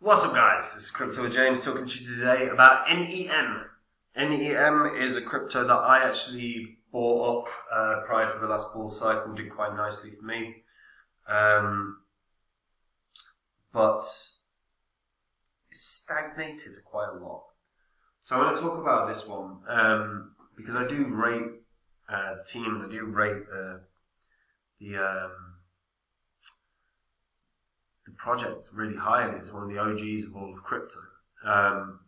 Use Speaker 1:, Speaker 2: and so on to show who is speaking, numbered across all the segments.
Speaker 1: What's up guys, this is Crypto with James talking to you today about NEM. NEM is a crypto that I actually bought up prior to the last bull cycle, did quite nicely for me. But it's stagnated quite a lot. So I want to talk about this one because I do rate the team and I do rate the project really highly. It's one of the OGs of all of crypto.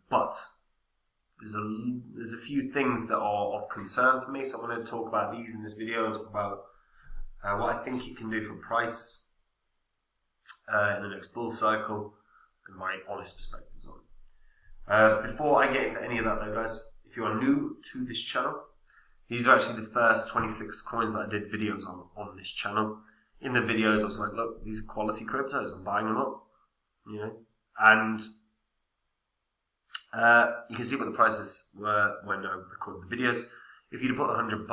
Speaker 1: But there's a few things that are of concern for me, so I'm going to talk about these in this video and talk about what I think it can do for price in the next bull cycle and my honest perspectives on it. Before I get into any of that though guys, if you are new to this channel, these are actually the first 26 coins that I did videos on this channel. In the videos I was like, look, these are quality cryptos, I'm buying them up, you know, and you can see what the prices were when I recorded the videos. If you'd put $100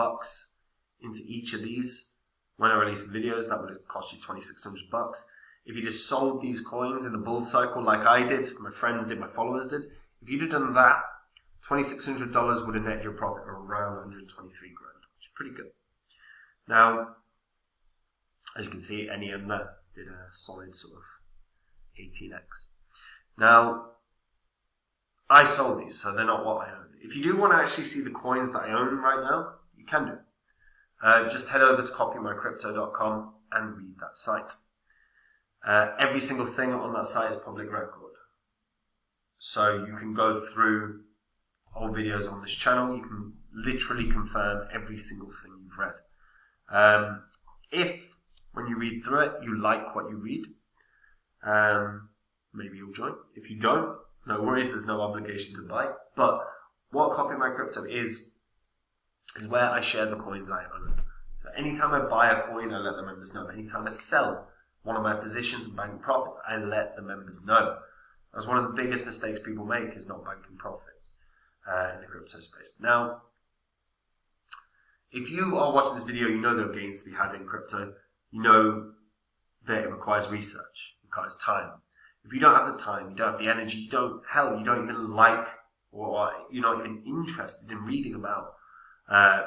Speaker 1: into each of these when I released the videos, that would have cost you $2,600. If you just sold these coins in the bull cycle like I did, my friends did, my followers did, if you'd have done that, $2,600 would have netted your profit around 123 grand, which is pretty good. Now, as you can see, NEM there did a solid sort of 18x. Now, I sold these, so they're not what I own. If you do want to actually see the coins that I own right now, you can do. Just head over to copymycrypto.com and read that site. Every single thing on that site is public record. So you can go through old videos on this channel, you can literally confirm every single thing you've read. If when you read through it, you like what you read, maybe you'll join. If you don't, no worries, there's no obligation to buy. But what Copy My Crypto is where I share the coins I own. So anytime I buy a coin, I let the members know. Anytime I sell one of my positions and bank profits, I let the members know. That's one of the biggest mistakes people make, is not banking profits in the crypto space. Now, if you are watching this video, you know there are gains to be had in crypto. You know that it requires research, it requires time. If you don't have the time, you don't have the energy, you don't even like, or you're not even interested in reading about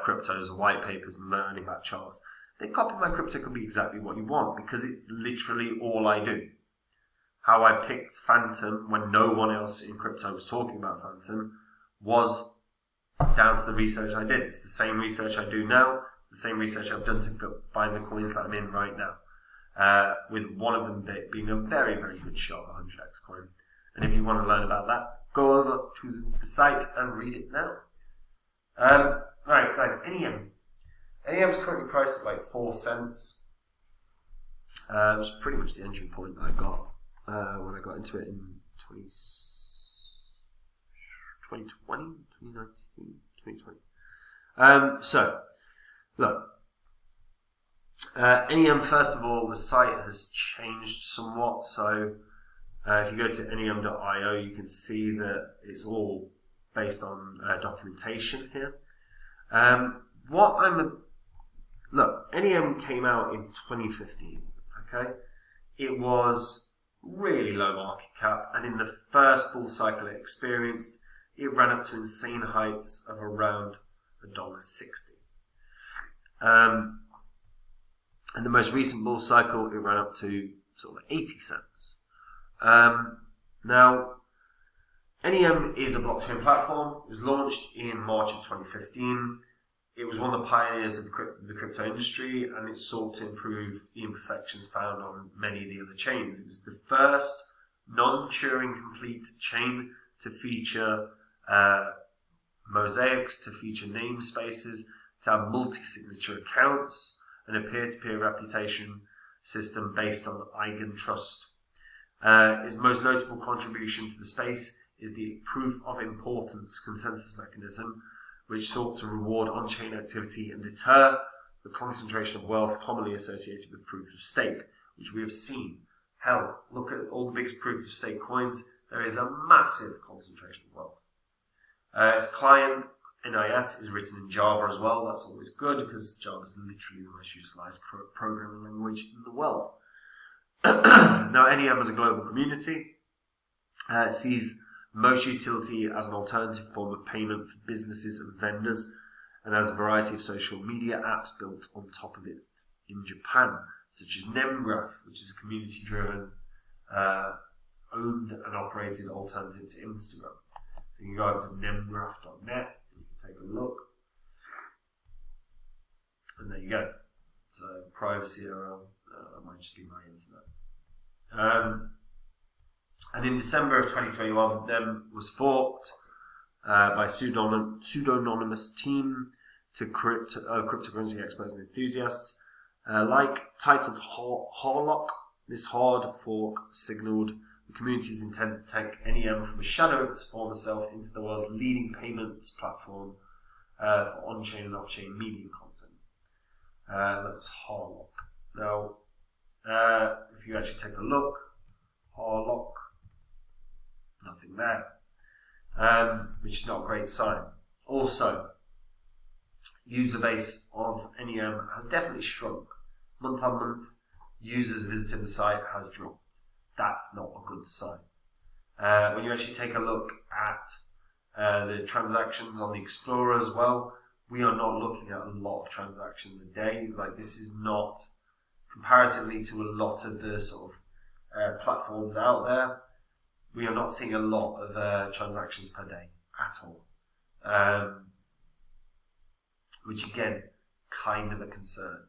Speaker 1: cryptos or white papers and learning about charts, then Copy My Crypto could be exactly what you want, because it's literally all I do. How I picked Phantom when no one else in crypto was talking about Phantom was down to the research I did. It's the same research I do now. It's the same research I've done to go find the coins that I'm in right now. With one of them being a very, very good shot of 100x coin. And if you want to learn about that, go over to the site and read it now. Alright guys, NEM. NEM is currently priced at like 4 cents. It was pretty much the entry point that I got when I got into it in 2020, 2019, 2020. So, look. NEM, first of all, the site has changed somewhat. So, if you go to nem.io, you can see that it's all based on documentation here. Look, NEM came out in 2015. Okay, it was really low market cap, and in the first bull cycle it experienced, it ran up to insane heights of around $1.60. In the most recent bull cycle, it ran up to sort of 80 cents. Now, NEM is a blockchain platform. It was launched in March of 2015. It was one of the pioneers of the crypto industry, and it sought to improve the imperfections found on many of the other chains. It was the first non-Turing complete chain to feature mosaics, to feature namespaces, to have multi-signature accounts, and a peer-to-peer reputation system based on eigentrust. His most notable contribution to the space is the proof of importance consensus mechanism, which sought to reward on-chain activity and deter the concentration of wealth commonly associated with proof of stake, which we have seen. Hell, look at all the biggest proof of stake coins. There is a massive concentration of wealth. Its client NIS is written in Java as well. That's always good, because Java is literally the most utilized programming language in the world. Now, NEM is a global community. It sees most utility as an alternative form of payment for businesses and vendors, and has a variety of social media apps built on top of it in Japan, such as Nem, which is a community-driven, owned and operated alternative to Instagram. So you can go over to nemgraph.net and you can take a look. And there you go. So privacy URL, that might just be my internet. And in December of 2021, Nem was forked by a pseudonymous team to cryptocurrency experts and enthusiasts. Titled Harlock, this hard fork signalled the community's intent to take NEM from a shadow of its former self into the world's leading payments platform for on-chain and off-chain media content. That was Harlock. Now, if you actually take a look, Harlock, nothing there, which is not a great sign. Also, user base of NEM has definitely shrunk. Month on month, users visiting the site has dropped. That's not a good sign. When you actually take a look at the transactions on the Explorer as well, we are not looking at a lot of transactions a day. Like, this is not, comparatively to a lot of the sort of platforms out there, we are not seeing a lot of transactions per day at all. Which again, kind of a concern.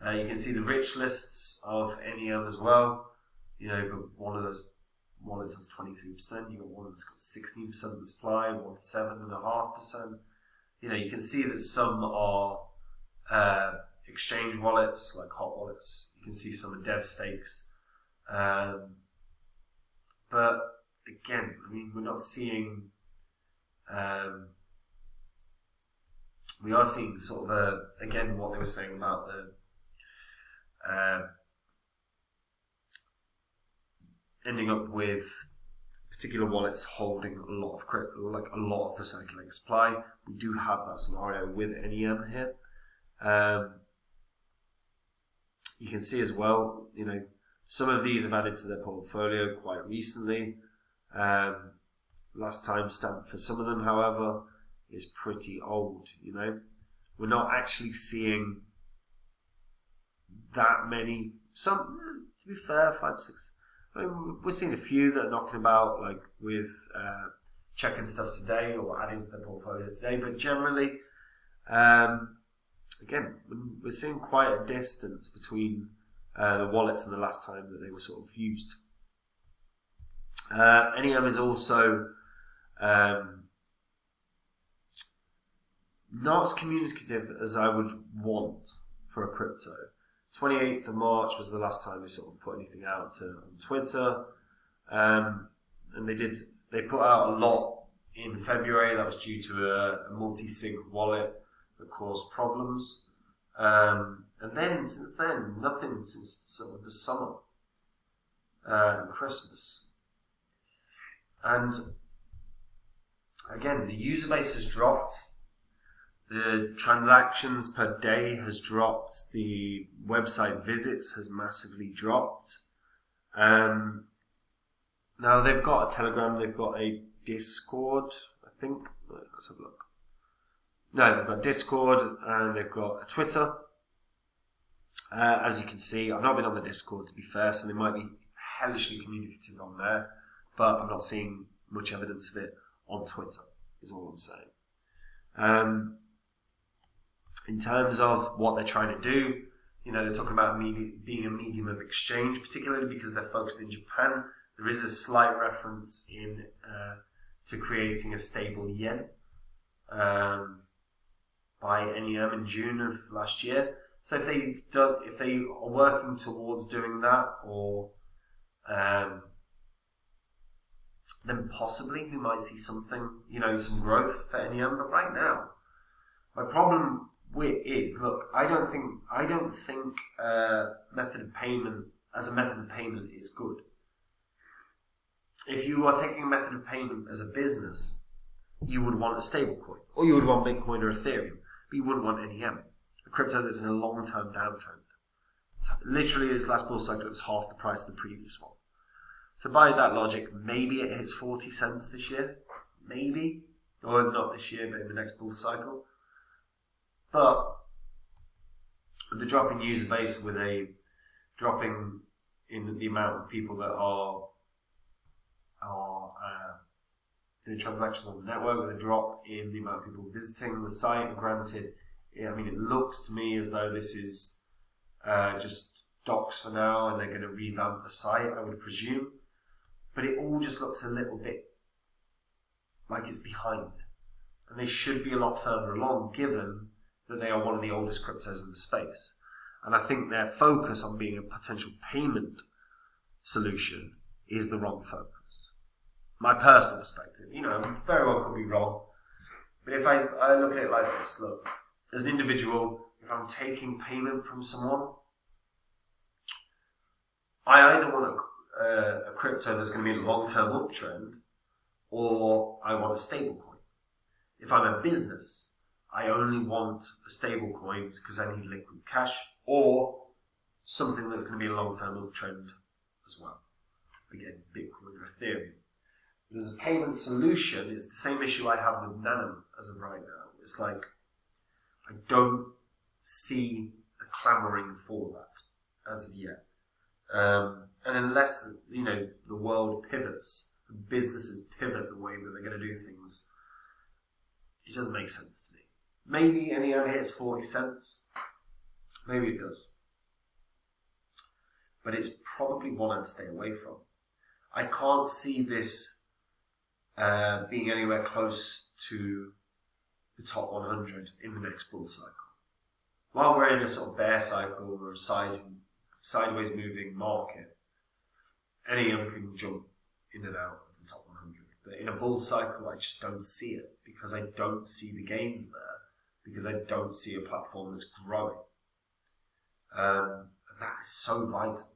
Speaker 1: You can see the rich lists of NEM as well. You know, but one of those wallets has 23%. You got one that's got 16% of the supply, one 7.5%. You know, you can see that some are exchange wallets, like hot wallets. You can see some are dev stakes. But again, I mean, we're not seeing. We are seeing sort of again what they were saying about the ending up with particular wallets holding a lot of the circulating supply. We do have that scenario with NEM here. You can see as well, you know, some of these have added to their portfolio quite recently. Last time stamp for some of them, however, is pretty old. You know, we're not actually seeing that many. Some, to be fair, 5, 6. I mean, we're seeing a few that are knocking about, like with checking stuff today or adding to their portfolio today. But generally, again, we're seeing quite a distance between the wallets and the last time that they were sort of used. NEM is also not as communicative as I would want for a crypto. 28th of March was the last time they sort of put anything out on Twitter, and they put out a lot in February. That was due to a multi-sig wallet that caused problems, and then since then nothing since sort of the summer and Christmas. And again, the user base has dropped. The transactions per day has dropped. The website visits has massively dropped. Now they've got a Telegram, they've got a Discord, I think. Let's have a look. No, they've got Discord and they've got a Twitter. As you can see, I've not been on the Discord, to be fair, so they might be hellishly communicative on there, but I'm not seeing much evidence of it on Twitter, is all I'm saying. In terms of what they're trying to do, you know, they're talking about being a medium of exchange, particularly because they're focused in Japan. There is a slight reference in to creating a stable yen by NEM in June of last year. So if they are working towards doing that, or then possibly we might see something, you know, some growth for NEM. But right now, my problem is, look, I don't think method of payment as a method of payment is good. If you are taking a method of payment as a business, you would want a stable coin, or you would want Bitcoin or Ethereum, but you wouldn't want NEM, a crypto that's in a long-term downtrend. Literally, this last bull cycle, it was half the price of the previous one. So by that logic, maybe it hits 40 cents this year. Maybe. Or not this year, but in the next bull cycle. But with the drop in user base, with a dropping in the amount of people that are doing transactions on the network, with a drop in the amount of people visiting the site, and granted, I mean, it looks to me as though this is just docs for now, and they're going to revamp the site, I would presume. But it all just looks a little bit like it's behind. And they should be a lot further along, given that they are one of the oldest cryptos in the space. And I think their focus on being a potential payment solution is the wrong focus. My personal perspective, very well could be wrong. But if I look at it like this, look, as an individual, if I'm taking payment from someone, I either want a crypto that's going to be in a long-term uptrend, or I want a stable coin. If I'm a business, I only want the stable coins because I need liquid cash, or something that's going to be a long-term uptrend as well. Again, Bitcoin or Ethereum. But as a payment solution, it's the same issue I have with Nem as of right now. It's like, I don't see a clamouring for that as of yet. And unless, the world pivots, and businesses pivot the way that they're going to do things, it doesn't make sense to me. Maybe any ever hits 40 cents. Maybe it does. But it's probably one I'd stay away from. I can't see this being anywhere close to the top 100 in the next bull cycle. While we're in a sort of bear cycle or a sideways moving market, any of them can jump in and out of the top 100. But in a bull cycle, I just don't see it, because I don't see the gains there, because I don't see a platform that's growing. That is so vital.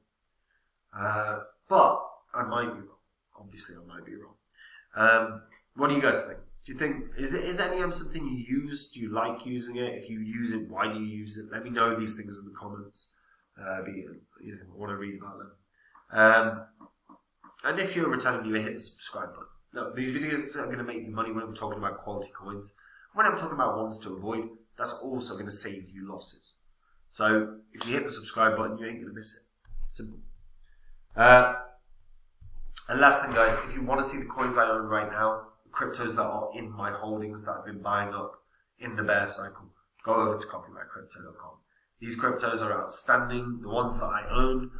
Speaker 1: But I might be wrong. Obviously, I might be wrong. What do you guys think? Do you think, is NEM something you use? Do you like using it? If you use it, why do you use it? Let me know these things in the comments. I want to read about them. And if you're a returning viewer, hit the subscribe button. Look, these videos are going to make you money when I'm talking about quality coins. When I'm talking about ones to avoid, that's also going to save you losses. So if you hit the subscribe button, you ain't going to miss it. Simple. And last thing, guys, if you want to see the coins I own right now, the cryptos that are in my holdings that I've been buying up in the bear cycle, go over to copyrightcrypto.com. These cryptos are outstanding. The ones that I own,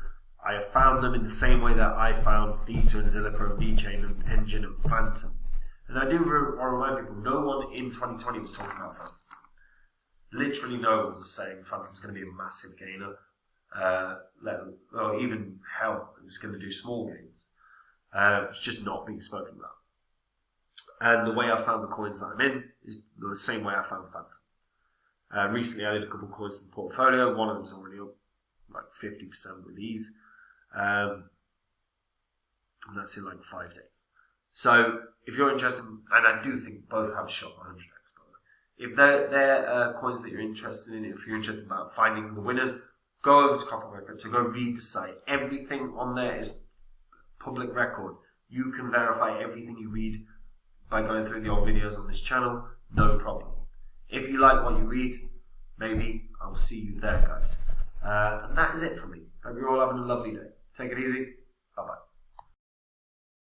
Speaker 1: I have found them in the same way that I found Theta and Zilliqa and VeChain and Engine and Phantom. And I do want to remind people, no one in 2020 was talking about Phantom. Literally no one was saying Phantom's going to be a massive gainer. Even hell, it was going to do small gains. It's just not being spoken about. And the way I found the coins that I'm in is the same way I found Phantom. Recently I did a couple of coins in the portfolio. One of them's already up like 50% with ease. And that's in like 5 days. So if you're interested, and I do think both have a shot 100x, by the way. If they're coins that you're interested in, if you're interested about finding the winners, go over to Copyright to go read the site. Everything on there is public record. You can verify everything you read by going through the old videos on this channel, no problem. If you like what you read, maybe I will see you there, guys. And that is it from me. Hope you're all having a lovely day. Take it easy. Bye-bye.